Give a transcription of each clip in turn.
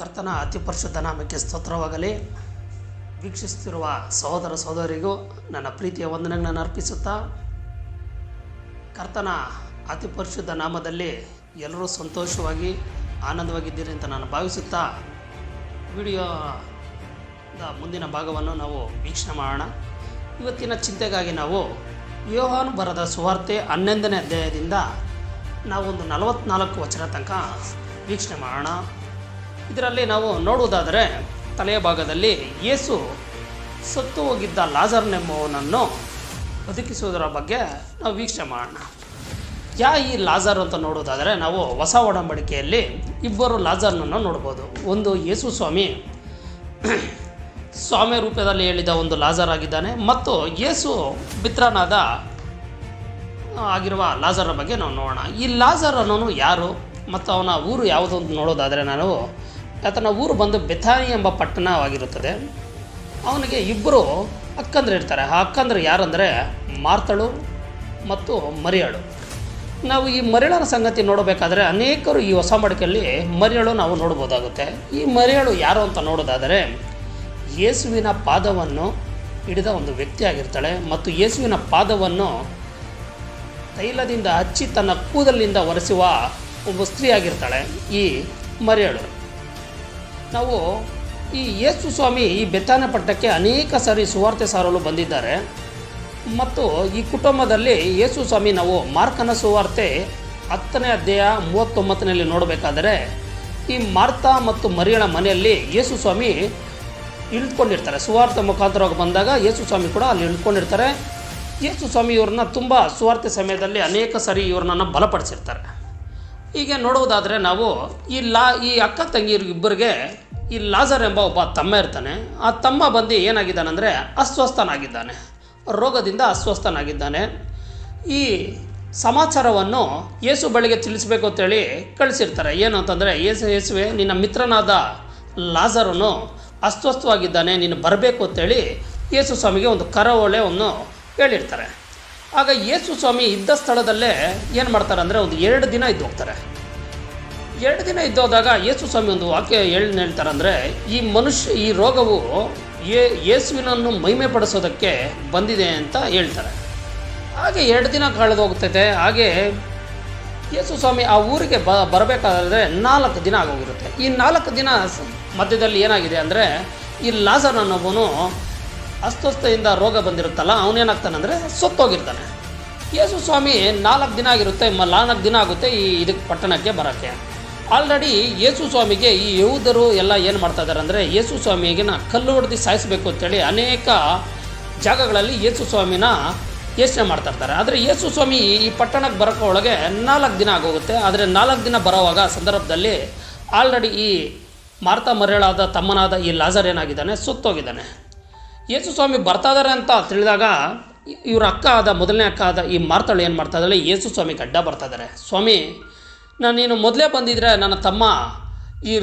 ಕರ್ತನ ಅತಿ ಪರಿಶುದ್ಧ ನಾಮಕ್ಕೆ ಸ್ತೋತ್ರವಾಗಲಿ. ವೀಕ್ಷಿಸುತ್ತಿರುವ ಸಹೋದರ ಸಹೋದರಿಗೂ ನನ್ನ ಪ್ರೀತಿಯ ವಂದನೆಗಳನ್ನು ಅರ್ಪಿಸುತ್ತಾ, ಕರ್ತನ ಅತಿ ಪರಿಶುದ್ಧ ನಾಮದಲ್ಲಿ ಎಲ್ಲರೂ ಸಂತೋಷವಾಗಿ ಆನಂದವಾಗಿದ್ದೀರಿ ಅಂತ ನಾನು ಭಾವಿಸುತ್ತಾ, ವಿಡಿಯೋದ ಮುಂದಿನ ಭಾಗವನ್ನು ನಾವು ವೀಕ್ಷಣೆ ಮಾಡೋಣ. ಇವತ್ತಿನ ಚಿಂತೆಗಾಗಿ ನಾವು ಯೋಹಾನ ಬರೆದ ಸುವಾರ್ತೆ 11ನೇ ಅಧ್ಯಾಯದಿಂದ ನಾವೊಂದು 44 ವಚನ ತನಕ ವೀಕ್ಷಣೆ ಮಾಡೋಣ. ಇದರಲ್ಲಿ ನಾವು ನೋಡುವುದಾದರೆ, ತಲೆಯ ಭಾಗದಲ್ಲಿ ಯೇಸು ಸತ್ತು ಹೋಗಿದ್ದ ಲಾಜರ್ನೆಂಬುವನನ್ನು ಬದುಕಿಸುವುದರ ಬಗ್ಗೆ ನಾವು ವೀಕ್ಷಣೆ ಮಾಡೋಣ. ಈ ಲಾಜರ್ ಅಂತ ನೋಡುವುದಾದರೆ, ನಾವು ಹೊಸ ಒಡಂಬಡಿಕೆಯಲ್ಲಿ ಇಬ್ಬರು ಲಾಜರ್ನನ್ನು ನೋಡ್ಬೋದು. ಒಂದು ಯೇಸು ಸ್ವಾಮಿ ರೂಪದಲ್ಲಿ ಹೇಳಿದ ಒಂದು ಲಾಜರ್ ಆಗಿದ್ದಾನೆ, ಮತ್ತು ಯೇಸು ಮಿತ್ರನಾದ ಆಗಿರುವ ಲಾಜರ ಬಗ್ಗೆ ನಾವು ನೋಡೋಣ. ಈ ಲಾಜರ್ ಅನ್ನೋನು ಯಾರು ಮತ್ತು ಅವನ ಊರು ಯಾವುದು ಅಂತ ನೋಡೋದಾದರೆ, ಆತನ ಊರು ಬಂದು ಬೆಥಾನಿ ಎಂಬ ಪಟ್ಟಣವಾಗಿರುತ್ತದೆ. ಅವನಿಗೆ ಇಬ್ಬರು ಅಕ್ಕಂದ್ರು ಇರ್ತಾರೆ. ಆ ಅಕ್ಕಂದ್ರು ಯಾರಂದರೆ ಮಾರ್ತಳು ಮತ್ತು ಮರಿಯಳು. ನಾವು ಈ ಮರಿಯಳನ ಸಂಗತಿ ನೋಡಬೇಕಾದ್ರೆ ಅನೇಕರು ಈ ಹೊಸ ಮಡಿಕೆಯಲ್ಲಿ ಮರಿಯಳು ನಾವು ನೋಡ್ಬೋದಾಗುತ್ತೆ. ಈ ಮರಿಯಳು ಯಾರು ಅಂತ ನೋಡೋದಾದರೆ, ಯೇಸುವಿನ ಪಾದವನ್ನು ಹಿಡಿದ ಒಂದು ವ್ಯಕ್ತಿ ಆಗಿರ್ತಾಳೆ, ಮತ್ತು ಯೇಸುವಿನ ಪಾದವನ್ನು ತೈಲದಿಂದ ಹಚ್ಚಿ ತನ್ನ ಕೂದಲಿನಿಂದ ಒರೆಸುವ ಒಬ್ಬ ಸ್ತ್ರೀ ಆಗಿರ್ತಾಳೆ ಈ ಮರಿಯಳು. ನಾವು ಈ ಯೇಸು ಸ್ವಾಮಿ ಈ ಬೆಥಾನ್ಯ ಪಟ್ಟಣಕ್ಕೆ ಅನೇಕ ಸಾರಿ ಸುವಾರ್ತೆ ಸಾರಲು ಬಂದಿದ್ದಾರೆ. ಮತ್ತು ಈ ಕುಟುಂಬದಲ್ಲಿ ಯೇಸು ಸ್ವಾಮಿ ನಾವು ಮಾರ್ಕನ ಸುವಾರ್ತೆ 10ನೇ ಅಧ್ಯಾಯ 39ನಲ್ಲಿ ನೋಡಬೇಕಾದರೆ, ಈ ಮಾರ್ತಾ ಮತ್ತು ಮರಿಯಳ ಮನೆಯಲ್ಲಿ ಯೇಸು ಸ್ವಾಮಿ ಇಳಿದುಕೊಂಡಿರ್ತಾರೆ. ಸುವಾರ್ತೆ ಮುಖಾಂತರವಾಗಿ ಬಂದಾಗ ಯೇಸು ಸ್ವಾಮಿ ಕೂಡ ಅಲ್ಲಿ ಇಳಿದುಕೊಂಡಿರ್ತಾರೆ. ಯೇಸು ಸ್ವಾಮಿ ಇವ್ರನ್ನ ತುಂಬ ಸುವಾರ್ತೆ ಸಮಯದಲ್ಲಿ ಅನೇಕ ಸಾರಿ ಇವ್ರನ್ನ ಬಲಪಡಿಸಿರ್ತಾರೆ. ಹೀಗೆ ನೋಡುವುದಾದರೆ, ನಾವು ಈ ಅಕ್ಕ ತಂಗಿಯರಿಬ್ಬರಿಗೆ ಈ ಲಾಜರ್ ಎಂಬ ಒಬ್ಬ ತಮ್ಮ ಇರ್ತಾನೆ. ಆ ತಮ್ಮ ಬಂದು ಏನಾಗಿದ್ದಾನೆಂದರೆ ಅಸ್ವಸ್ಥನಾಗಿದ್ದಾನೆ, ರೋಗದಿಂದ ಅಸ್ವಸ್ಥನಾಗಿದ್ದಾನೆ. ಈ ಸಮಾಚಾರವನ್ನು ಯೇಸು ಬಳಿಗೆ ತಿಳಿಸಬೇಕು ಅಂತೇಳಿ ಕಳಿಸಿರ್ತಾರೆ. ಏನು ಅಂತಂದರೆ, ಯೇಸುವೆ, ನಿನ್ನ ಮಿತ್ರನಾದ ಲಾಜರನು ಅಸ್ವಸ್ಥವಾಗಿದ್ದಾನೆ, ನೀನು ಬರಬೇಕು ಅಂತೇಳಿ ಯೇಸು ಸ್ವಾಮಿಗೆ ಒಂದು ಕರವೊಳೆಯನ್ನು ಹೇಳಿರ್ತಾರೆ. ಆಗ ಯೇಸು ಸ್ವಾಮಿ ಇದ್ದ ಸ್ಥಳದಲ್ಲೇ ಏನು ಮಾಡ್ತಾರೆ ಅಂದರೆ, ಒಂದು 2 ದಿನ ಇದ್ದು ಹೋಗ್ತಾರೆ. 2 ದಿನ ಇದ್ದೋದಾಗ ಯೇಸು ಸ್ವಾಮಿ ಒಂದು ವಾಕ್ಯ ಹೇಳ್ತಾರೆ ಅಂದರೆ, ಈ ರೋಗವು ಯೇಸುವಿನನ್ನು ಮಹಿಮೆ ಪಡಿಸೋದಕ್ಕೆ ಬಂದಿದೆ ಅಂತ ಹೇಳ್ತಾರೆ. ಹಾಗೆ 2 ದಿನ ಕಳೆದು ಹೋಗ್ತೈತೆ. ಹಾಗೆ ಯೇಸು ಸ್ವಾಮಿ ಆ ಊರಿಗೆ ಬರಬೇಕಾದ್ರೆ 4 ದಿನ ಆಗೋಗಿರುತ್ತೆ. ಈ 4 ದಿನ ಮಧ್ಯದಲ್ಲಿ ಏನಾಗಿದೆ ಅಂದರೆ, ಈ ಲಾಜರ್ ಅನ್ನೋವನು ಅಸ್ವಸ್ಥತೆಯಿಂದ ರೋಗ ಬಂದಿರುತ್ತಲ್ಲ, ಅವನೇನಾಗ್ತಾನಂದರೆ ಸತ್ತೋಗಿರ್ತಾನೆ. ಯೇಸು ಸ್ವಾಮಿ 4 ದಿನ ಆಗಿರುತ್ತೆ, 4 ದಿನ ಆಗುತ್ತೆ ಇದಕ್ಕೆ ಪಟ್ಟಣಕ್ಕೆ ಬರೋಕ್ಕೆ. ಆಲ್ರೆಡಿ ಯೇಸು ಸ್ವಾಮಿಗೆ ಈ ಯಹೂದರು ಎಲ್ಲ ಏನು ಮಾಡ್ತಾ ಇದ್ದಾರೆ ಅಂದರೆ, ಯೇಸು ಸ್ವಾಮಿಗೆ ಕಲ್ಲು ಹೊಡೆದು ಸಾಯಿಸಬೇಕು ಅಂತೇಳಿ ಅನೇಕ ಜಾಗಗಳಲ್ಲಿ ಯೇಸು ಸ್ವಾಮಿನ ಯೋಚನೆ ಮಾಡ್ತಾ ಇರ್ತಾರೆ. ಆದರೆ ಯೇಸು ಸ್ವಾಮಿ ಈ ಪಟ್ಟಣಕ್ಕೆ ಬರೋಕ್ಕೆ ಒಳಗೆ 4 ದಿನ ಆಗೋಗುತ್ತೆ. ಆದರೆ 4 ದಿನ ಬರೋವಾಗ ಸಂದರ್ಭದಲ್ಲಿ ಆಲ್ರೆಡಿ ಈ ಮಾರ್ತಾ ಮರಿಯಳಾದ ತಮ್ಮನಾದ ಈ ಲಾಜರ್ ಏನಾಗಿದ್ದಾನೆ, ಸುತ್ತೋಗಿದ್ದಾನೆ. ಯೇಸು ಸ್ವಾಮಿ ಬರ್ತಾ ಇದ್ದಾರೆ ಅಂತ ತಿಳಿದಾಗ ಇವ್ರ ಮೊದಲನೇ ಅಕ್ಕ ಆದ ಈ ಮಾರ್ತಳು ಏನು ಮಾಡ್ತಾ ಇದ್ದಾಳೆ, ಯೇಸು ಸ್ವಾಮಿಗೆ ಅಡ್ಡ ಬರ್ತಾ ಇದ್ದಾರೆ. ಸ್ವಾಮಿ, ನೀನು ಮೊದಲೇ ಬಂದಿದ್ರೆ ನನ್ನ ತಮ್ಮ ಈ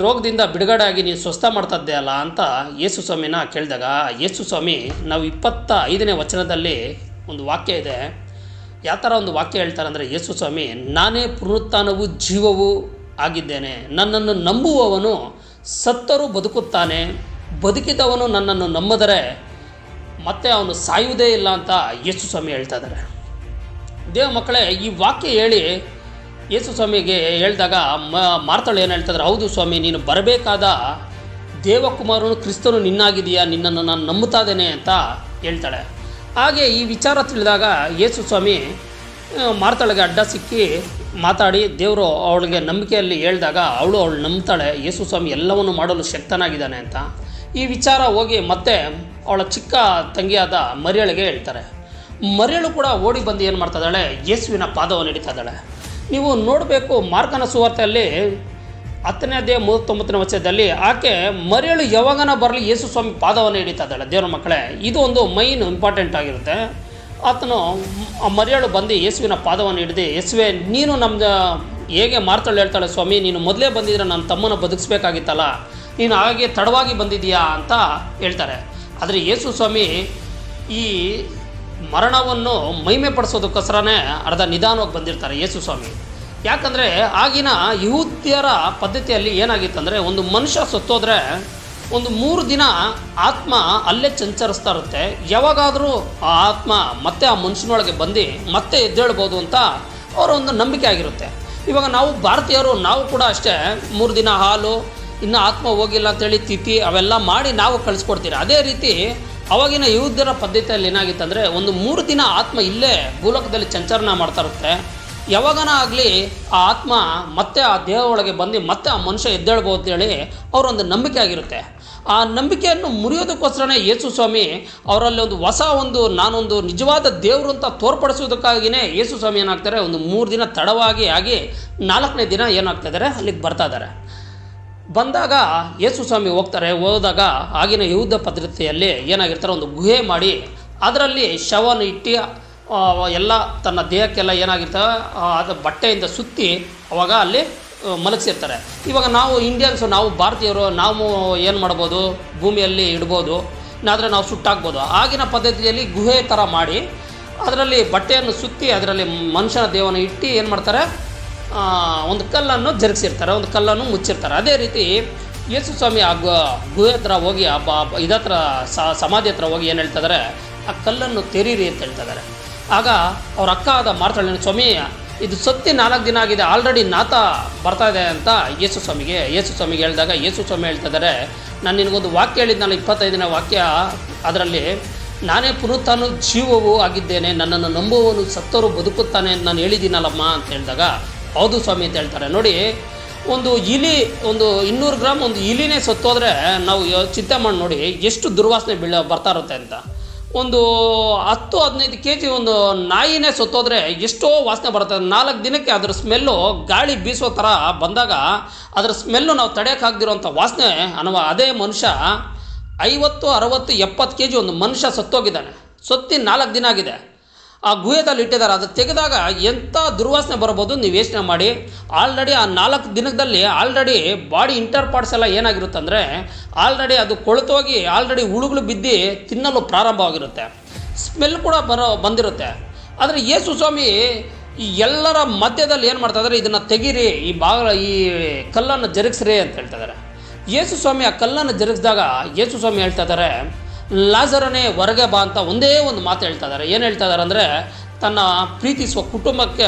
ರೋಗದಿಂದ ಬಿಡುಗಡೆ ಆಗಿ ನೀನು ಸ್ವಸ್ಥ ಮಾಡ್ತದ್ದೆ ಅಲ್ಲ ಅಂತ ಯೇಸು ಸ್ವಾಮಿನ ಕೇಳಿದಾಗ, ಯೇಸು ಸ್ವಾಮಿ ನಾವು 25ನೇ ವಚನದಲ್ಲಿ ಒಂದು ವಾಕ್ಯ ಇದೆ. ಯಾವ ಥರ ಒಂದು ವಾಕ್ಯ ಹೇಳ್ತಾರೆ ಅಂದರೆ, ಯೇಸು ಸ್ವಾಮಿ, ನಾನೇ ಪುನರುತ್ಥಾನವೂ ಜೀವವೂ ಆಗಿದ್ದೇನೆ, ನನ್ನನ್ನು ನಂಬುವವನು ಸತ್ತರೂ ಬದುಕುತ್ತಾನೆ, ಬದುಕಿದವನು ನನ್ನನ್ನು ನಂಬಿದರೆ ಮತ್ತೆ ಅವನು ಸಾಯುವುದೇ ಇಲ್ಲ ಅಂತ ಯೇಸು ಸ್ವಾಮಿ ಹೇಳ್ತಾ ಇದ್ದಾರೆ. ದೇವ ಮಕ್ಕಳೇ, ಈ ವಾಕ್ಯ ಹೇಳಿ ಯೇಸು ಸ್ವಾಮಿಗೆ ಹೇಳಿದಾಗ ಮಾರ್ತಳು ಏನು ಹೇಳ್ತಾಯಿದ್ದಾರೆ, ಹೌದು ಸ್ವಾಮಿ, ನೀನು ಬರಬೇಕಾದ ದೇವಕುಮಾರನು ಕ್ರಿಸ್ತನು ನಿನ್ನಾಗಿದೆಯಾ, ನಿನ್ನನ್ನು ನಾನು ನಂಬುತ್ತಾ ಇದ್ದೇನೆ ಅಂತ ಹೇಳ್ತಾಳೆ. ಹಾಗೆ ಈ ವಿಚಾರ ತಿಳಿದಾಗ ಯೇಸು ಸ್ವಾಮಿ ಮಾರ್ತಳಿಗೆ ಅಡ್ಡ ಸಿಕ್ಕಿ ಮಾತಾಡಿ ದೇವರು ಅವಳಿಗೆ ನಂಬಿಕೆಯಲ್ಲಿ ಹೇಳಿದಾಗ ಅವಳು ನಂಬ್ತಾಳೆ, ಯೇಸು ಸ್ವಾಮಿ ಎಲ್ಲವನ್ನು ಮಾಡಲು ಶಕ್ತನಾಗಿದ್ದಾನೆ ಅಂತ. ಈ ವಿಚಾರ ಹೋಗಿ ಮತ್ತೆ ಅವಳ ಚಿಕ್ಕ ತಂಗಿಯಾದ ಮರಿಯಳಿಗೆ ಹೇಳ್ತಾರೆ. ಮರಿಯಳು ಕೂಡ ಓಡಿ ಬಂದು ಏನು ಮಾಡ್ತಾ ಇದ್ದಾಳೆ, ಯೇಸುವಿನ ಪಾದವನ್ನು ಹಿಡಿತಾ ಇದ್ದಾಳೆ. ನೀವು ನೋಡಬೇಕು, ಮಾರ್ಕನ ಸುವಾರ್ತೆಯಲ್ಲಿ 10ನೇ ಅಧ್ಯಾಯ 39ನೇ ವಚನದಲ್ಲಿ ಆಕೆ ಮರಿಯಳು ಯಾವಾಗನ ಬರಲಿ ಯೇಸು ಸ್ವಾಮಿ ಪಾದವನ್ನು ಹಿಡಿತಾ ಇದ್ದಾಳೆ. ದೇವರ ಮಕ್ಕಳೇ, ಇದು ಒಂದು ಮೈನ್ ಇಂಪಾರ್ಟೆಂಟ್ ಆಗಿರುತ್ತೆ. ಆತನು ಮರಿಯಳು ಬಂದು ಯೇಸುವಿನ ಪಾದವನ್ನು ಹಿಡಿದು, ಯೇಸುವೆ, ನೀನು ಹೇಗೆ ಮಾರ್ತಳು ಹೇಳ್ತಾಳೆ, ಸ್ವಾಮಿ, ನೀನು ಮೊದಲೇ ಬಂದಿದ್ರೆ ನನ್ನ ತಮ್ಮನ ಬದುಕಿಸ್ಬೇಕಾಗಿತ್ತಲ್ಲ, ನೀನು ಹಾಗೆ ತಡವಾಗಿ ಬಂದಿದೆಯಾ ಅಂತ ಹೇಳ್ತಾರೆ. ಆದರೆ ಯೇಸು ಸ್ವಾಮಿ ಈ ಮರಣವನ್ನು ಮಹಿಮೆ ಪಡಿಸೋದಕ್ಕೋಸ್ಕರನೇ ಅರ್ಧ ನಿಧಾನವಾಗಿ ಬಂದಿರ್ತಾರೆ ಯೇಸು ಸ್ವಾಮಿ. ಯಾಕಂದರೆ ಆಗಿನ ಯಹೂದ್ಯರ ಪದ್ಧತಿಯಲ್ಲಿ ಏನಾಗಿತ್ತಂದರೆ ಒಂದು ಮನುಷ್ಯ ಸತ್ತೋದ್ರೆ ಒಂದು 3 ದಿನ ಆತ್ಮ ಅಲ್ಲೇ ಸಂಚರಿಸ್ತಾ ಇರುತ್ತೆ. ಯಾವಾಗಾದರೂ ಆ ಆತ್ಮ ಮತ್ತೆ ಆ ಮನುಷ್ಯನೊಳಗೆ ಬಂದು ಮತ್ತೆ ಎದ್ದೇಳ್ಬೋದು ಅಂತ ಅವರ ಒಂದು ನಂಬಿಕೆ ಆಗಿರುತ್ತೆ. ಇವಾಗ ನಾವು ಭಾರತೀಯರು ನಾವು ಕೂಡ ಅಷ್ಟೇ 3 ದಿನ ಹಾಲು ಇನ್ನು ಆತ್ಮ ಹೋಗಿಲ್ಲ ಅಂತೇಳಿ ತಿಥಿ ಅವೆಲ್ಲ ಮಾಡಿ ನಾವು ಕಳಿಸ್ಕೊಡ್ತೀರಿ. ಅದೇ ರೀತಿ ಅವಾಗಿನ ಯಹೂದ್ಯರ ಪದ್ಧತಿಯಲ್ಲಿ ಏನಾಗಿತ್ತಂದರೆ ಒಂದು 3 ದಿನ ಆತ್ಮ ಇಲ್ಲೇ ಭೂಲೋಕದಲ್ಲಿ ಸಂಚರಣ ಮಾಡ್ತಾ ಇರುತ್ತೆ. ಯಾವಾಗನ ಆಗಲಿ ಆ ಆತ್ಮ ಮತ್ತೆ ಆ ದೇಹ ಒಳಗೆ ಬಂದು ಮತ್ತೆ ಆ ಮನುಷ್ಯ ಎದ್ದೇಳ್ಬೋದು ಅಂತೇಳಿ ಅವರೊಂದು ನಂಬಿಕೆ ಆಗಿರುತ್ತೆ. ಆ ನಂಬಿಕೆಯನ್ನು ಮುರಿಯೋದಕ್ಕೋಸ್ಕರನೇ ಯೇಸು ಸ್ವಾಮಿ ಅವರಲ್ಲಿ ನಾನೊಂದು ನಿಜವಾದ ದೇವರು ಅಂತ ತೋರ್ಪಡಿಸೋದಕ್ಕಾಗಿಯೇ ಯೇಸು ಸ್ವಾಮಿ ಏನಾಗ್ತಾರೆ, ಒಂದು 3 ದಿನ ತಡವಾಗಿ ಆಗಿ 4ನೇ ದಿನ ಏನಾಗ್ತಾಯಿದ್ದಾರೆ ಅಲ್ಲಿಗೆ ಬರ್ತಾ ಇದ್ದಾರೆ. ಬಂದಾಗ ಯೇಸು ಸ್ವಾಮಿ ಹೋದಾಗ ಆಗಿನ ಯಹೂದ ಪದ್ಧತಿಯಲ್ಲಿ ಏನಾಗಿರ್ತಾರೆ, ಒಂದು ಗುಹೆ ಮಾಡಿ ಅದರಲ್ಲಿ ಶವನ ಇಟ್ಟು ಎಲ್ಲ ತನ್ನ ದೇಹಕ್ಕೆಲ್ಲ ಏನಾಗಿರ್ತವೆ ಅದು ಬಟ್ಟೆಯಿಂದ ಸುತ್ತಿ ಅವಾಗ ಅಲ್ಲಿ ಮಲಗಿಸಿರ್ತಾರೆ. ಇವಾಗ ನಾವು ಇಂಡಿಯನ್ಸು, ನಾವು ಭಾರತೀಯರು, ನಾವು ಏನು ಮಾಡ್ಬೋದು, ಭೂಮಿಯಲ್ಲಿ ಇಡ್ಬೋದು, ಆದರೆ ನಾವು ಸುಟ್ಟಾಕ್ಬೋದು. ಆಗಿನ ಪದ್ಧತಿಯಲ್ಲಿ ಗುಹೆ ಥರ ಮಾಡಿ ಅದರಲ್ಲಿ ಬಟ್ಟೆಯನ್ನು ಸುತ್ತಿ ಅದರಲ್ಲಿ ಮನುಷ್ಯನ ದೇಹವನ್ನು ಇಟ್ಟು ಏನು ಮಾಡ್ತಾರೆ, ಒಂದು ಕಲ್ಲನ್ನು ಜರುಗಿಸಿರ್ತಾರೆ, ಒಂದು ಕಲ್ಲನ್ನು ಮುಚ್ಚಿರ್ತಾರೆ. ಅದೇ ರೀತಿ ಯೇಸು ಸ್ವಾಮಿ ಆ ಗುಹೆ ಹತ್ರ ಹೋಗಿ ಇದತ್ರ ಸಮಾಧಿ ಹತ್ರ ಹೋಗಿ ಏನು ಹೇಳ್ತಿದ್ದಾರೆ, ಆ ಕಲ್ಲನ್ನು ತೆರೀರಿ ಅಂತ ಹೇಳ್ತಿದ್ದಾರೆ. ಆಗ ಅವ್ರ ಅಕ್ಕ ಆದ ಮಾರ್ತಾಳೆ, ಸ್ವಾಮಿ ಇದು ಸತ್ತಿ 4 ದಿನ ಆಗಿದೆ, ಆಲ್ರೆಡಿ ನಾತ ಬರ್ತಾ ಇದೆ ಅಂತ ಯೇಸು ಸ್ವಾಮಿಗೆ ಹೇಳಿದಾಗ ಯೇಸು ಸ್ವಾಮಿ ಹೇಳ್ತಿದ್ದಾರೆ, ನಾನು ನಿನಗೊಂದು ವಾಕ್ಯ ಹೇಳಿದ್ದು, 25ನೇ ವಾಕ್ಯ, ಅದರಲ್ಲಿ ನಾನೇ ಪುನರುತ್ಥಾನ ಜೀವವೂ ಆಗಿದ್ದೇನೆ, ನನ್ನನ್ನು ನಂಬುವವನು ಸತ್ತವರು ಬದುಕುತ್ತಾನೆ ಅಂತ ನಾನು ಹೇಳಿದ್ದೀನಲ್ಲಮ್ಮ ಅಂತ ಹೇಳಿದಾಗ ಹೌದು ಸ್ವಾಮಿ ಅಂತ ಹೇಳ್ತಾರೆ. ನೋಡಿ, ಒಂದು ಇಲಿ, ಒಂದು 200 ಗ್ರಾಮ್ ಒಂದು ಇಲಿನೇ ಸತ್ತೋದ್ರೆ ನಾವು ಚಿಂತೆ ಮಾಡಿ ನೋಡಿ ಎಷ್ಟು ದುರ್ವಾಸನೆ ಬರ್ತಾ ಇರುತ್ತೆ ಅಂತ. ಒಂದು 10-15 kg ಒಂದು ನಾಯಿನೇ ಸತ್ತೋದ್ರೆ ಎಷ್ಟೋ ವಾಸನೆ ಬರ್ತದೆ. 4 ದಿನಕ್ಕೆ ಅದರ ಸ್ಮೆಲ್ಲು ಗಾಳಿ ಬೀಸೋ ಥರ ಬಂದಾಗ ಅದರ ಸ್ಮೆಲ್ಲು ನಾವು ತಡೆಯೋಕ್ಕಾಗದಿರೋಂಥ ವಾಸನೆ ಅದೇ ಮನುಷ್ಯ 50, 60, 70 kg ಒಂದು ಮನುಷ್ಯ ಸತ್ತೋಗಿದ್ದಾನೆ, ಸತ್ತಿ 4 ದಿನ ಆಗಿದೆ, ಆ ಗುಹೆದಲ್ಲಿ ಇಟ್ಟಿದ್ದಾರೆ. ಅದು ತೆಗೆದಾಗ ಎಂಥ ದುರ್ವಾಸನೆ ಬರ್ಬೋದು ನೀವು ಯೋಚನೆ ಮಾಡಿ. ಆಲ್ರೆಡಿ ಆ 4 ದಿನದಲ್ಲಿ ಆಲ್ರೆಡಿ ಬಾಡಿ ಇಂಟರ್ ಪಾರ್ಟ್ಸ್ ಎಲ್ಲ ಏನಾಗಿರುತ್ತೆ ಆಲ್ರೆಡಿ ಅದು ಕೊಳೆತೋಗಿ ಆಲ್ರೆಡಿ ಹುಳುಗಳು ಬಿದ್ದು ತಿನ್ನಲು ಪ್ರಾರಂಭವಾಗಿರುತ್ತೆ, ಸ್ಮೆಲ್ ಕೂಡ ಬಂದಿರುತ್ತೆ. ಆದರೆ ಯೇಸು ಸ್ವಾಮಿ ಈ ಎಲ್ಲರ ಮಧ್ಯದಲ್ಲಿ ಏನು ಮಾಡ್ತಾಯಿದ್ದಾರೆ, ಇದನ್ನು ತೆಗೀರಿ, ಈ ಕಲ್ಲನ್ನು ಜರುಗಿಸ್ರಿ ಅಂತ ಹೇಳ್ತಿದ್ದಾರೆ. ಯೇಸು ಸ್ವಾಮಿ ಆ ಕಲ್ಲನ್ನು ಜರುಗಿಸಿದಾಗ ಯೇಸು ಸ್ವಾಮಿ ಹೇಳ್ತಾ ಇದ್ದಾರೆ, ಲಾಜರನೇ ಹೊರಗೆ ಬಾ ಅಂತ ಒಂದೇ ಒಂದು ಮಾತು ಹೇಳ್ತಾ ಇದ್ದಾರೆ. ಏನು ಹೇಳ್ತಾ ಇದ್ದಾರೆ ಅಂದರೆ, ತನ್ನ ಪ್ರೀತಿಸುವ ಕುಟುಂಬಕ್ಕೆ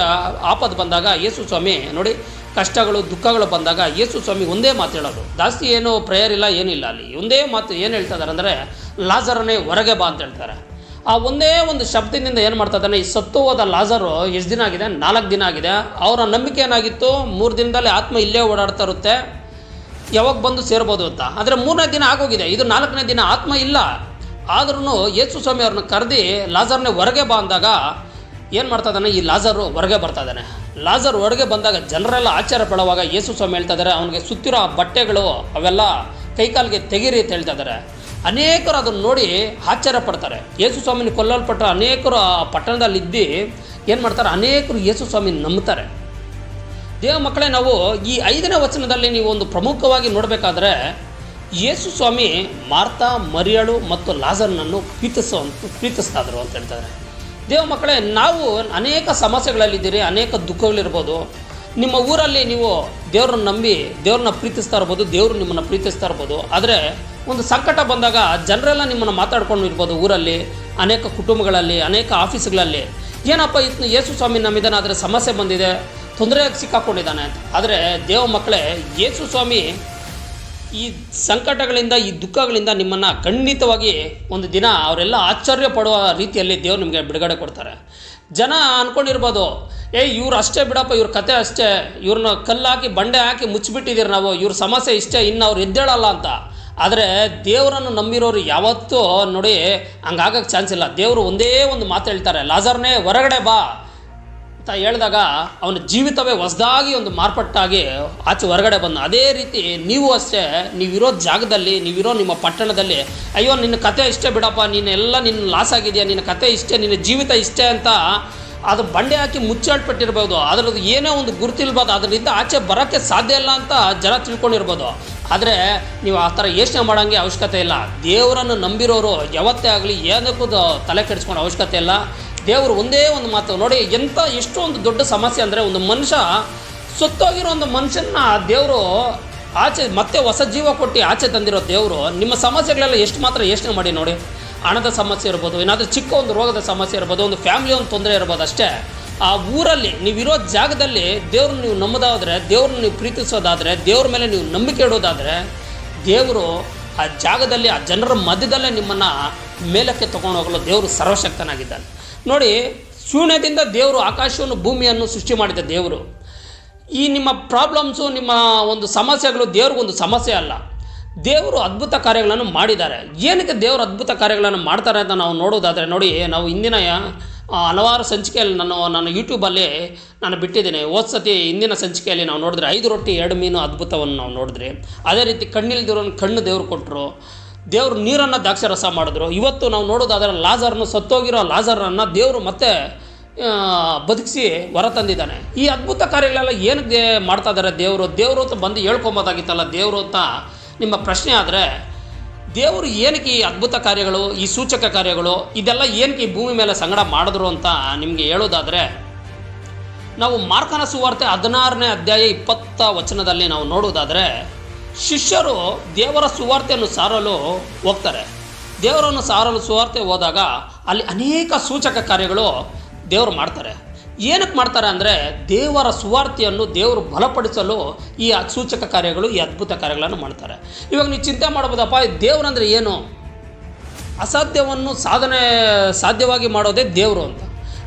ಆಪತ್ತು ಬಂದಾಗ ಯೇಸು ಸ್ವಾಮಿ ನೋಡಿ, ಕಷ್ಟಗಳು ದುಃಖಗಳು ಬಂದಾಗ ಯೇಸು ಸ್ವಾಮಿ ಒಂದೇ ಮಾತು ಹೇಳೋದು, ಜಾಸ್ತಿ ಏನು ಪ್ರೇಯರ್ ಇಲ್ಲ, ಏನಿಲ್ಲ. ಅಲ್ಲಿ ಒಂದೇ ಮಾತು ಏನು ಹೇಳ್ತಾ ಇದ್ದಾರೆ ಅಂದರೆ, ಲಾಜರನೇ ಹೊರಗೆ ಬಾ ಅಂತ ಹೇಳ್ತಾರೆ. ಆ ಒಂದೇ ಒಂದು ಶಬ್ದದಿಂದ ಏನು ಮಾಡ್ತಾ ಇದ್ದಾನೆ, ಈ ಸತ್ತು ಹೋದ ಲಾಜರು ಎಷ್ಟು ದಿನ ಆಗಿದೆ, 4 ದಿನ ಆಗಿದೆ. ಅವರ ನಂಬಿಕೆ ಏನಾಗಿತ್ತು, 3 ದಿನದಲ್ಲಿ ಆತ್ಮ ಇಲ್ಲೇ ಓಡಾಡ್ತಾ ಇರುತ್ತೆ, ಯಾವಾಗ ಬಂದು ಸೇರ್ಬೋದು ಅಂತ. ಆದರೆ 3ನೇ ದಿನ ಆಗೋಗಿದೆ, ಇದು 4ನೇ ದಿನ ಆತ್ಮ ಇಲ್ಲ. ಆದ್ರೂ ಯೇಸು ಸ್ವಾಮಿ ಅವ್ರನ್ನ ಕರೆದು ಲಾಜರ್ನೇ ಹೊರಗೆ ಬಾ ಅಂದಾಗ ಏನು ಮಾಡ್ತಾ ಇದ್ದಾನೆ, ಈ ಲಾಜರು ಹೊರಗೆ ಬರ್ತಾ ಇದ್ದಾನೆ. ಲಾಜರ್ ಹೊರಗೆ ಬಂದಾಗ ಜನರೆಲ್ಲ ಆಶ್ಚರ್ಯ ಪಡುವಾಗ ಯೇಸು ಸ್ವಾಮಿ ಹೇಳ್ತಾ ಇದ್ದಾರೆ, ಅವನಿಗೆ ಸುತ್ತಿರೋ ಬಟ್ಟೆಗಳು ಅವೆಲ್ಲ ಕೈಕಾಲಿಗೆ ತೆಗೀರಿ ಅಂತ ಹೇಳ್ತಾ ಇದ್ದಾರೆ. ಅನೇಕರು ಅದನ್ನು ನೋಡಿ ಆಶ್ಚರ್ಯ ಪಡ್ತಾರೆ. ಯೇಸು ಸ್ವಾಮಿನ ಕೊಲ್ಲಲ್ಪಟ್ಟ ಅನೇಕರು ಆ ಪಟ್ಟಣದಲ್ಲಿದ್ದು ಏನು ಮಾಡ್ತಾರೆ, ಅನೇಕರು ಯೇಸು ಸ್ವಾಮಿನ ನಂಬ್ತಾರೆ. ದೇವ ಮಕ್ಕಳೇ, ನಾವು ಈ 5ನೇ ವಚನದಲ್ಲಿ ನೀವು ಒಂದು ಪ್ರಮುಖವಾಗಿ ನೋಡಬೇಕಾದ್ರೆ, ಯೇಸು ಸ್ವಾಮಿ ಮಾರ್ತಾ, ಮರಿಯಳು ಮತ್ತು ಲಾಜರನನ್ನು ಪ್ರೀತಿಸ್ತಾ ಇದ್ರು ಅಂತ ಹೇಳ್ತಾರೆ. ದೇವ ಮಕ್ಕಳೇ, ನಾವು ಅನೇಕ ಸಮಸ್ಯೆಗಳಲ್ಲಿದ್ದೀರಿ, ಅನೇಕ ದುಃಖಗಳಿರ್ಬೋದು. ನಿಮ್ಮ ಊರಲ್ಲಿ ನೀವು ದೇವ್ರನ್ನ ನಂಬಿ ದೇವ್ರನ್ನ ಪ್ರೀತಿಸ್ತಾ ಇರ್ಬೋದು, ದೇವರು ನಿಮ್ಮನ್ನು ಪ್ರೀತಿಸ್ತಾ ಇರ್ಬೋದು. ಆದರೆ ಒಂದು ಸಂಕಟ ಬಂದಾಗ ಜನರೆಲ್ಲ ನಿಮ್ಮನ್ನು ಮಾತಾಡ್ಕೊಂಡು ಇರ್ಬೋದು, ಊರಲ್ಲಿ, ಅನೇಕ ಕುಟುಂಬಗಳಲ್ಲಿ, ಅನೇಕ ಆಫೀಸ್ಗಳಲ್ಲಿ, ಏನಪ್ಪ ಯೇಸು ಸ್ವಾಮಿ ನಂಬಿದ್ದಾನೆ, ಆದರೆ ಸಮಸ್ಯೆ ಬಂದಿದೆ, ತೊಂದರೆಯಾಗಿ ಸಿಕ್ಕಾಕೊಂಡಿದ್ದಾನೆ ಅಂತ. ಆದರೆ ದೇವ ಮಕ್ಕಳೇ, ಯೇಸು ಸ್ವಾಮಿ ಈ ಸಂಕಟಗಳಿಂದ, ಈ ದುಃಖಗಳಿಂದ ನಿಮ್ಮನ್ನು ಖಂಡಿತವಾಗಿ ಒಂದು ದಿನ ಅವರೆಲ್ಲ ಆಶ್ಚರ್ಯ ಪಡುವ ರೀತಿಯಲ್ಲಿ ದೇವರು ನಿಮಗೆ ಬಿಡುಗಡೆ ಕೊಡ್ತಾರೆ. ಜನ ಅಂದ್ಕೊಂಡಿರ್ಬೋದು, ಇವ್ರು ಅಷ್ಟೇ ಬಿಡಪ್ಪ, ಇವ್ರ ಕತೆ ಅಷ್ಟೇ, ಇವ್ರನ್ನ ಕಲ್ಲಾಕಿ ಬಂಡೆ ಹಾಕಿ ಮುಚ್ಚಿಬಿಟ್ಟಿದ್ದೀರಿ ನಾವು, ಇವ್ರ ಸಮಸ್ಯೆ ಇಷ್ಟೇ, ಇನ್ನು ಅವ್ರು ಎದ್ದೇಳಲ್ಲ ಅಂತ. ಆದರೆ ದೇವರನ್ನು ನಂಬಿರೋರು ಯಾವತ್ತೂ ನೋಡಿ ಹಂಗಾಗಕ್ಕೆ ಚಾನ್ಸ್ ಇಲ್ಲ. ದೇವರು ಒಂದೇ ಒಂದು ಮಾತು ಹೇಳ್ತಾರೆ, ಲಾಜರ್ನೇ ಹೊರಗಡೆ ಬಾ ಅಂತ ಹೇಳಿದಾಗ ಅವನ ಜೀವಿತವೇ ಹೊಸದಾಗಿ ಒಂದು ಮಾರ್ಪಟ್ಟಾಗಿ ಆಚೆ ಹೊರಗಡೆ ಬಂದ. ಅದೇ ರೀತಿ ನೀವು ಅಷ್ಟೇ, ನೀವಿರೋ ಜಾಗದಲ್ಲಿ, ನೀವಿರೋ ನಿಮ್ಮ ಪಟ್ಟಣದಲ್ಲಿ, ಅಯ್ಯೋ ನಿನ್ನ ಕತೆ ಇಷ್ಟೇ ಬಿಡಪ್ಪ, ನಿನ್ನ ಲಾಸ್ ಆಗಿದೆಯಾ, ನಿನ್ನ ಕತೆ ಇಷ್ಟೇ, ನಿನ್ನ ಜೀವಿತ ಇಷ್ಟೇ ಅಂತ ಅದು ಬಂಡೆ ಹಾಕಿ ಮುಚ್ಚಾಡ್ಪಟ್ಟಿರ್ಬೋದು, ಅದರದ್ದು ಏನೇ ಒಂದು ಗುರುತಿಲ್ಬೋದು, ಅದರಿಂದ ಆಚೆ ಬರೋಕ್ಕೆ ಸಾಧ್ಯ ಇಲ್ಲ ಅಂತ ಜನ ತಿಳ್ಕೊಂಡಿರ್ಬೋದು. ಆದರೆ ನೀವು ಆ ಥರ ಯೋಚನೆ ಮಾಡೋಂಗೆ ಅವಶ್ಯಕತೆ ಇಲ್ಲ. ದೇವರನ್ನು ನಂಬಿರೋರು ಯಾವತ್ತೇ ಆಗಲಿ ಏನಕ್ಕೂ ತಲೆ ಕೆಡಿಸ್ಕೊಳ್ಳೋ ಅವಶ್ಯಕತೆ ಇಲ್ಲ. ದೇವರು ಒಂದೇ ಒಂದು ಮಾತು ನೋಡಿ, ಎಷ್ಟೊಂದು ದೊಡ್ಡ ಸಮಸ್ಯೆ ಅಂದರೆ, ಒಂದು ಮನುಷ್ಯ ಸತ್ತೋಗಿರೋ ಒಂದು ಮನುಷ್ಯನ ದೇವರು ಆಚೆ ಮತ್ತೆ ಹೊಸ ಜೀವ ಕೊಟ್ಟು ಆಚೆ ತಂದಿರೋ ದೇವರು ನಿಮ್ಮ ಸಮಸ್ಯೆಗಳೆಲ್ಲ ಎಷ್ಟು ಮಾತ್ರ ಯೋಚನೆ ಮಾಡಿ ನೋಡಿ. ಹಣದ ಸಮಸ್ಯೆ ಇರ್ಬೋದು, ಏನಾದರೂ ಚಿಕ್ಕ ಒಂದು ರೋಗದ ಸಮಸ್ಯೆ ಇರ್ಬೋದು, ಒಂದು ಫ್ಯಾಮಿಲಿ ಒಂದು ತೊಂದರೆ ಇರ್ಬೋದು ಅಷ್ಟೇ. ಆ ಊರಲ್ಲಿ ನೀವಿರೋ ಜಾಗದಲ್ಲಿ ದೇವ್ರನ್ನ ನೀವು ನಂಬೋದಾದರೆ, ದೇವ್ರನ್ನ ನೀವು ಪ್ರೀತಿಸೋದಾದರೆ, ದೇವ್ರ ಮೇಲೆ ನೀವು ನಂಬಿಕೆ ಇಡೋದಾದರೆ, ದೇವರು ಆ ಜಾಗದಲ್ಲಿ ಆ ಜನರ ಮಧ್ಯದಲ್ಲೇ ನಿಮ್ಮನ್ನು ಮೇಲಕ್ಕೆ ತೊಗೊಂಡು ಹೋಗಲು ದೇವರು ಸರ್ವಶಕ್ತನಾಗಿದ್ದಾನೆ. ನೋಡಿ, ಶೂನ್ಯದಿಂದ ದೇವರು ಆಕಾಶವನ್ನು ಭೂಮಿಯನ್ನು ಸೃಷ್ಟಿ ಮಾಡಿದ ದೇವರು. ಈ ನಿಮ್ಮ ಪ್ರಾಬ್ಲಮ್ಸು, ನಿಮ್ಮ ಒಂದು ಸಮಸ್ಯೆಗಳು ದೇವ್ರಿಗೊಂದು ಸಮಸ್ಯೆ ಅಲ್ಲ. ದೇವರು ಅದ್ಭುತ ಕಾರ್ಯಗಳನ್ನು ಮಾಡಿದ್ದಾರೆ. ಏನಕ್ಕೆ ದೇವರು ಅದ್ಭುತ ಕಾರ್ಯಗಳನ್ನು ಮಾಡ್ತಾರೆ ಅಂತ ನಾವು ನೋಡೋದಾದರೆ, ನೋಡಿ, ನಾವು ಇಂದಿನ ಹಲವಾರು ಸಂಚಿಕೆಯಲ್ಲಿ ನಾನು ಯೂಟ್ಯೂಬಲ್ಲಿ ನಾನು ಬಿಟ್ಟಿದ್ದೀನಿ. ಸತಿ ಹಿಂದಿನ ಸಂಚಿಕೆಯಲ್ಲಿ ನಾವು ನೋಡಿದ್ರೆ 5 ರೊಟ್ಟಿ 2 ಮೀನು ಅದ್ಭುತವನ್ನು ನಾವು ನೋಡಿದ್ರಿ. ಅದೇ ರೀತಿ ಕಣ್ಣಿಲ್ದಿರೋನು ಕಣ್ಣು ದೇವರು ಕೊಟ್ಟರು, ದೇವರು ನೀರನ್ನು ದ್ರಾಕ್ಷಾರಸ ಮಾಡಿದ್ರು. ಇವತ್ತು ನಾವು ನೋಡೋದಾದರೆ ಲಾಜರನ್ನು, ಸತ್ತೋಗಿರೋ ಲಾಜರನ್ನು ದೇವರು ಮತ್ತೆ ಬದುಕಿಸಿ ಹೊರ ತಂದಿದ್ದಾನೆ. ಈ ಅದ್ಭುತ ಕಾರ್ಯಗಳೆಲ್ಲ ಏನಕ್ಕೆ ಮಾಡ್ತಾ ಇದ್ದಾರೆ ದೇವರು ಅಂತ ಬಂದು ಹೇಳ್ಕೊಬೋದಾಗಿತ್ತಲ್ಲ ದೇವರು ಅಂತ ನಿಮ್ಮ ಪ್ರಶ್ನೆ ಆದರೆ, ದೇವರು ಏನಕ್ಕೆ ಈ ಅದ್ಭುತ ಕಾರ್ಯಗಳು, ಈ ಸೂಚಕ ಕಾರ್ಯಗಳು ಇದೆಲ್ಲ ಏನಕ್ಕೆ ಈ ಭೂಮಿ ಮೇಲೆ ಸಂಗಡ ಮಾಡಿದ್ರು ಅಂತ ನಿಮಗೆ ಹೇಳೋದಾದರೆ, ನಾವು ಮಾರ್ಕನ ಸುವಾರ್ತೆ 16ನೇ ಅಧ್ಯಾಯ 20 ವಚನದಲ್ಲಿ ನಾವು ನೋಡೋದಾದರೆ, ಶಿಷ್ಯರು ದೇವರ ಸುವಾರ್ತೆಯನ್ನು ಸಾರಲು ಹೋಗ್ತಾರೆ. ದೇವರನ್ನು ಸಾರಲು ಸುವಾರ್ತೆ ಹೋದಾಗ ಅಲ್ಲಿ ಅನೇಕ ಸೂಚಕ ಕಾರ್ಯಗಳು ದೇವರು ಮಾಡ್ತಾರೆ. ಏನಕ್ಕೆ ಮಾಡ್ತಾರೆ ಅಂದರೆ, ದೇವರ ಸುವಾರ್ತೆಯನ್ನು ದೇವರು ಬಲಪಡಿಸಲು ಈ ಸೂಚಕ ಕಾರ್ಯಗಳು, ಈ ಅದ್ಭುತ ಕಾರ್ಯಗಳನ್ನು ಮಾಡ್ತಾರೆ. ಇವಾಗ ನೀವು ಚಿಂತೆ ಮಾಡ್ಬೋದಪ್ಪ, ದೇವರಂದರೆ ಏನು? ಅಸಾಧ್ಯವನ್ನು ಸಾಧ್ಯವಾಗಿ ಮಾಡೋದೇ ದೇವರು ಅಂತ.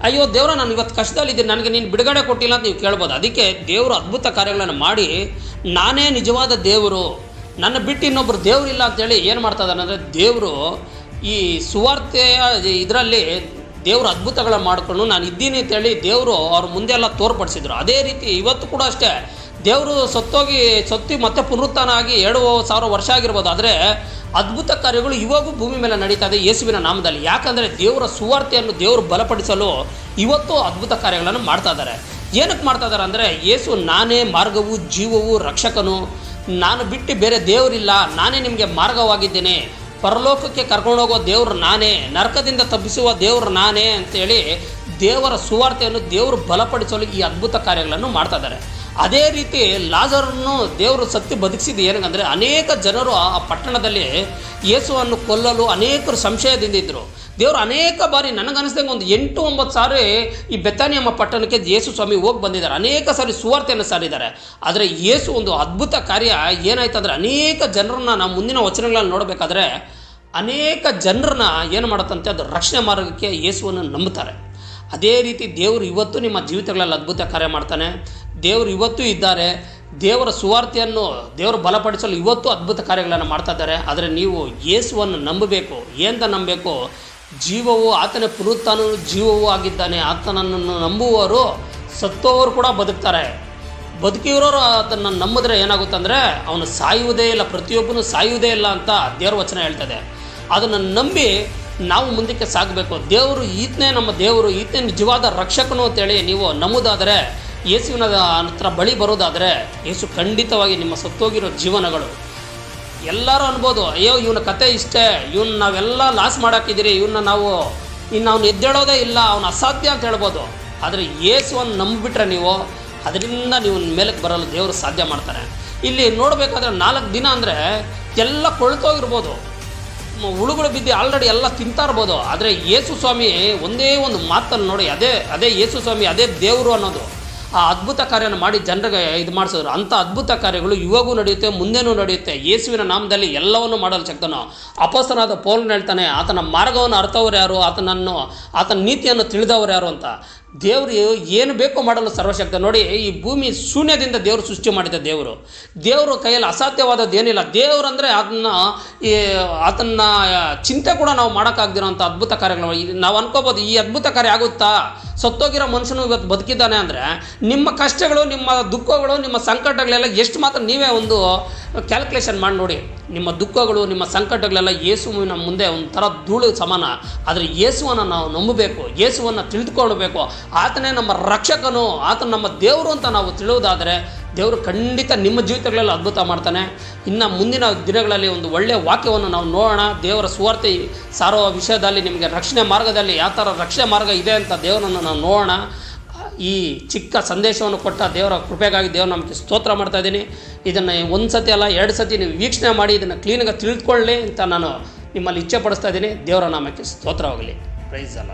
ಅಯ್ಯೋ ದೇವರ, ನಾನು ಇವತ್ತು ಕಷ್ಟದಲ್ಲಿದ್ದೀನಿ, ನನಗೆ ನೀನು ಬಿಡುಗಡೆ ಕೊಟ್ಟಿಲ್ಲ ಅಂತ ನೀವು ಕೇಳ್ಬೋದು. ಅದಕ್ಕೆ ದೇವರು ಅದ್ಭುತ ಕಾರ್ಯಗಳನ್ನು ಮಾಡಿ, ನಾನೇ ನಿಜವಾದ ದೇವರು, ನನ್ನ ಬಿಟ್ಟು ಇನ್ನೊಬ್ಬರು ದೇವರಿಲ್ಲ ಅಂತೇಳಿ ಏನು ಮಾಡ್ತಾ ಇದ್ದಾನೆ ಅಂದರೆ, ದೇವರು ಈ ಸುವಾರ್ತೆಯ ಇದರಲ್ಲಿ ದೇವರು ಅದ್ಭುತಗಳನ್ನು ಮಾಡಿಕೊಂಡು ನಾನು ಇದ್ದೀನಿ ಅಂತೇಳಿ ದೇವರು ಅವ್ರ ಮುಂದೆ ಎಲ್ಲ ತೋರ್ಪಡಿಸಿದ್ರು. ಅದೇ ರೀತಿ ಇವತ್ತು ಕೂಡ ಅಷ್ಟೇ, ದೇವರು ಸತ್ತಿ ಮತ್ತೆ ಪುನರುತ್ಥಾನ ಆಗಿ 7,000 ವರ್ಷ ಆಗಿರ್ಬೋದು, ಆದರೆ ಅದ್ಭುತ ಕಾರ್ಯಗಳು ಇವಾಗೂ ಭೂಮಿ ಮೇಲೆ ನಡೀತಾ ಇದೆ ಯೇಸುವಿನ ನಾಮದಲ್ಲಿ. ಯಾಕಂದರೆ ದೇವರ ಸುವಾರ್ತೆಯನ್ನು ದೇವರು ಬಲಪಡಿಸಲು ಇವತ್ತು ಅದ್ಭುತ ಕಾರ್ಯಗಳನ್ನು ಮಾಡ್ತಾ ಇದ್ದಾರೆ. ಏನಕ್ಕೆ ಮಾಡ್ತಾ ಇದ್ದಾರೆ ಅಂದರೆ, ಯೇಸು ನಾನೇ ಮಾರ್ಗವು ಜೀವವು ರಕ್ಷಕನು, ನಾನು ಬಿಟ್ಟು ಬೇರೆ ದೇವರಿಲ್ಲ, ನಾನೇ ನಿಮಗೆ ಮಾರ್ಗವಾಗಿದ್ದೇನೆ, ಪರಲೋಕಕ್ಕೆ ಕರ್ಕೊಂಡೋಗೋ ದೇವರು ನಾನೇ, ನರಕದಿಂದ ತಪ್ಪಿಸುವ ದೇವರು ನಾನೇ ಅಂತೇಳಿ ದೇವರ ಸುವಾರ್ತೆಯನ್ನು ದೇವರು ಬಲಪಡಿಸಲು ಈ ಅದ್ಭುತ ಕಾರ್ಯಗಳನ್ನು ಮಾಡ್ತಾ ಇದ್ದಾರೆ. ಅದೇ ರೀತಿ ಲಾಜರನ್ನು ದೇವರು ಸತ್ಯ ಬದುಕಿಸಿದ್ದು ಏನಂದರೆ, ಅನೇಕ ಜನರು ಆ ಪಟ್ಟಣದಲ್ಲಿ ಯೇಸುವನ್ನು ಕೊಲ್ಲಲು ಅನೇಕರು ಸಂಶಯದಿಂದ ಇದ್ದರು. ದೇವರು ಅನೇಕ ಬಾರಿ ನನಗನ್ನಿಸ್ದಂಗೆ ಒಂದು 8-9 ಸಾರಿ ಈ ಬೆಥಾನಿಯ ಎಂಬ ಪಟ್ಟಣಕ್ಕೆ ಯೇಸು ಸ್ವಾಮಿ ಹೋಗಿ ಬಂದಿದ್ದಾರೆ. ಅನೇಕ ಸಾರಿ ಸುವಾರ್ತೆಯನ್ನು ಸಾರಿದ್ದಾರೆ. ಆದರೆ ಯೇಸು ಒಂದು ಅದ್ಭುತ ಕಾರ್ಯ ಏನಾಯ್ತು ಅಂದರೆ, ಅನೇಕ ಜನರನ್ನ ನಾವು ಮುಂದಿನ ವಚನಗಳಲ್ಲಿ ನೋಡಬೇಕಾದ್ರೆ ಅನೇಕ ಜನರನ್ನ ಏನು ಮಾಡುತ್ತಂತೆ, ಅದು ರಕ್ಷಣೆ ಮಾರ್ಗಕ್ಕೆ ಯೇಸುವನ್ನು ನಂಬುತ್ತಾರೆ. ಅದೇ ರೀತಿ ದೇವರು ಇವತ್ತು ನಿಮ್ಮ ಜೀವಿತಗಳಲ್ಲಿ ಅದ್ಭುತ ಕಾರ್ಯ ಮಾಡ್ತಾನೆ. ದೇವರು ಇವತ್ತೂ ಇದ್ದಾರೆ. ದೇವರ ಸುವಾರ್ತೆಯನ್ನು ದೇವರು ಬಲಪಡಿಸಲು ಇವತ್ತು ಅದ್ಭುತ ಕಾರ್ಯಗಳನ್ನು ಮಾಡ್ತಾ ಇದ್ದಾರೆ. ಆದರೆ ನೀವು ಯೇಸುವನ್ನು ನಂಬಬೇಕು. ಏನಂತ ನಂಬಬೇಕು? ಜೀವವು ಆತನೇ, ಪುನರುತ್ಥಾನವು ಜೀವವೂ ಆಗಿದ್ದಾನೆ. ಆತನನ್ನು ನಂಬುವವರು ಸತ್ತೋರು ಕೂಡ ಬದುಕ್ತಾರೆ. ಬದುಕಿರೋರು ಅದನ್ನು ನಂಬಿದ್ರೆ ಏನಾಗುತ್ತಂದರೆ, ಅವನು ಸಾಯುವುದೇ ಇಲ್ಲ, ಪ್ರತಿಯೊಬ್ಬನು ಸಾಯುವುದೇ ಇಲ್ಲ ಅಂತ ದೇವರ ವಚನ ಹೇಳ್ತದೆ. ಅದನ್ನು ನಂಬಿ ನಾವು ಮುಂದಕ್ಕೆ ಸಾಗಬೇಕು. ದೇವರು ಈತನೇ ನಮ್ಮ ದೇವರು, ಈತನೇ ನಿಜವಾದ ರಕ್ಷಕನು ಅಂತೇಳಿ ನೀವು ನಂಬುದಾದರೆ, ಯೇಸುವಿನ ಹತ್ರ ಬಳಿ ಬರೋದಾದರೆ, ಯೇಸು ಖಂಡಿತವಾಗಿ ನಿಮ್ಮ ಸತ್ತೋಗಿರೋ ಜೀವನಗಳು ಎಲ್ಲರೂ ಅನ್ಬೋದು, ಅಯ್ಯೋ ಇವನ ಕತೆ ಇಷ್ಟೇ, ಇವನ್ನ ನಾವೆಲ್ಲ ಲಾಸ್ ಮಾಡಾಕಿದ್ದೀರಿ, ಇನ್ನು ಅವನು ಎದ್ದೇಳೋದೇ ಇಲ್ಲ, ಅವನು ಅಸಾಧ್ಯ ಅಂತ ಹೇಳ್ಬೋದು. ಆದರೆ ಯೇಸುವನ್ನು ನಂಬಿಬಿಟ್ರೆ ನೀವು, ಅದರಿಂದ ನೀವು ಮೇಲಕ್ಕೆ ಬರಲು ದೇವರು ಸಾಧ್ಯ ಮಾಡ್ತಾರೆ. ಇಲ್ಲಿ ನೋಡಬೇಕಾದ್ರೆ 4 ದಿನ ಅಂದರೆ ಎಲ್ಲ ಕೊಳ್ತೋಗಿರ್ಬೋದು, ಹುಳುಗಳು ಬಿದ್ದು ಆಲ್ರೆಡಿ ಎಲ್ಲ ತಿಂತಾ ಇರ್ಬೋದು. ಆದರೆ ಯೇಸು ಸ್ವಾಮಿ ಒಂದೇ ಒಂದು ಮಾತನ್ನು ನೋಡಿ, ಅದೇ ಯೇಸು ಸ್ವಾಮಿ, ಅದೇ ದೇವರು ಅನ್ನೋದು ಆ ಅದ್ಭುತ ಕಾರ್ಯನ ಮಾಡಿ ಜನರಿಗೆ ಇದು ಮಾಡಿಸಿದ್ರು. ಅಂಥ ಅದ್ಭುತ ಕಾರ್ಯಗಳು ಇವಾಗೂ ನಡೆಯುತ್ತೆ, ಮುಂದೆನೂ ನಡೆಯುತ್ತೆ. ಯೇಸುವಿನ ನಾಮದಲ್ಲಿ ಎಲ್ಲವನ್ನು ಮಾಡಲು ಶಕ್ತನು. ಅಪೊಸ್ತಲನಾದ ಪೌಲನು ಹೇಳ್ತಾನೆ, ಆತನ ಮಾರ್ಗವನ್ನು ಅರ್ಥವರು ಯಾರು, ಆತನ ನೀತಿಯನ್ನು ತಿಳಿದವರು ಯಾರು ಅಂತ. ದೇವರು ಏನು ಬೇಕೋ ಮಾಡಲು ಸರ್ವಶಕ್ತ. ನೋಡಿ, ಈ ಭೂಮಿ ಶೂನ್ಯದಿಂದ ದೇವರು ಸೃಷ್ಟಿ ಮಾಡಿದ ದೇವರು ಕೈಯಲ್ಲಿ ಅಸಾಧ್ಯವಾದದ್ದು ಏನಿಲ್ಲ. ದೇವರಂದರೆ ಆತನ ಚಿಂತೆ ಕೂಡ ನಾವು ಮಾಡೋಕ್ಕಾಗ್ದಿರೋ ಅಂಥ ಅದ್ಭುತ ಕಾರ್ಯಗಳು. ನಾವು ಅನ್ಕೋಬೋದು, ಈ ಅದ್ಭುತ ಕಾರ್ಯ ಆಗುತ್ತಾ? ಸತ್ತೋಗಿರೋ ಮನುಷ್ಯನು ಇವತ್ತು ಬದುಕಿದ್ದಾನೆ ಅಂದರೆ, ನಿಮ್ಮ ಕಷ್ಟಗಳು, ನಿಮ್ಮ ದುಃಖಗಳು, ನಿಮ್ಮ ಸಂಕಟಗಳೆಲ್ಲ ಎಷ್ಟು ಮಾತ್ರ ನೀವೇ ಒಂದು ಕ್ಯಾಲ್ಕುಲೇಷನ್ ಮಾಡಿ ನೋಡಿ. ನಿಮ್ಮ ದುಃಖಗಳು, ನಿಮ್ಮ ಸಂಕಟಗಳೆಲ್ಲ ಯೇಸುವಿನ ಮುಂದೆ ಒಂಥರ ಧೂಳು ಸಮಾನ. ಆದರೆ ಯೇಸುವನ್ನು ನಾವು ನಂಬಬೇಕು, ಯೇಸುವನ್ನು ತಿಳಿದುಕೊಳ್ಬೇಕು. ಆತನೇ ನಮ್ಮ ರಕ್ಷಕನು, ಆತನ ನಮ್ಮ ದೇವರು ಅಂತ ನಾವು ತಿಳಿಯೋದಾದರೆ ದೇವರು ಖಂಡಿತ ನಿಮ್ಮ ಜೀವಿತಗಳಲ್ಲಿ ಅದ್ಭುತ ಮಾಡ್ತಾನೆ. ಇನ್ನು ಮುಂದಿನ ದಿನಗಳಲ್ಲಿ ಒಂದು ಒಳ್ಳೆಯ ವಾಕ್ಯವನ್ನು ನಾವು ನೋಡೋಣ. ದೇವರ ಸುವಾರ್ತೆ ಸಾರುವ ವಿಷಯದಲ್ಲಿ ನಿಮಗೆ ರಕ್ಷಣೆ ಮಾರ್ಗದಲ್ಲಿ ಯಾವ ಥರ ರಕ್ಷಣೆ ಮಾರ್ಗ ಇದೆ ಅಂತ ದೇವರನ್ನು ನಾವು ನೋಡೋಣ. ಈ ಚಿಕ್ಕ ಸಂದೇಶವನ್ನು ಕೊಟ್ಟ ದೇವರ ಕೃಪೆಗಾಗಿ ದೇವರು ನಮಗೆ ಸ್ತೋತ್ರ ಮಾಡ್ತಾ ಇದ್ದೀನಿ. ಇದನ್ನು ಒಂದು ಸತಿ ಅಲ್ಲ 2 ಸತಿ ನೀವು ವೀಕ್ಷಣೆ ಮಾಡಿ ಇದನ್ನು ಕ್ಲೀನಾಗಿ ತಿಳಿದುಕೊಳ್ಳಿ ಅಂತ ನಾನು ನಿಮ್ಮಲ್ಲಿ ಇಚ್ಛೆ ಪಡಿಸ್ತಾ ಇದ್ದೀನಿ. ದೇವರ ನಾಮಕ್ಕೆ ಸ್ತೋತ್ರವಾಗಲಿ. ಪ್ರೈಸ್ ಅಲ್ಲ.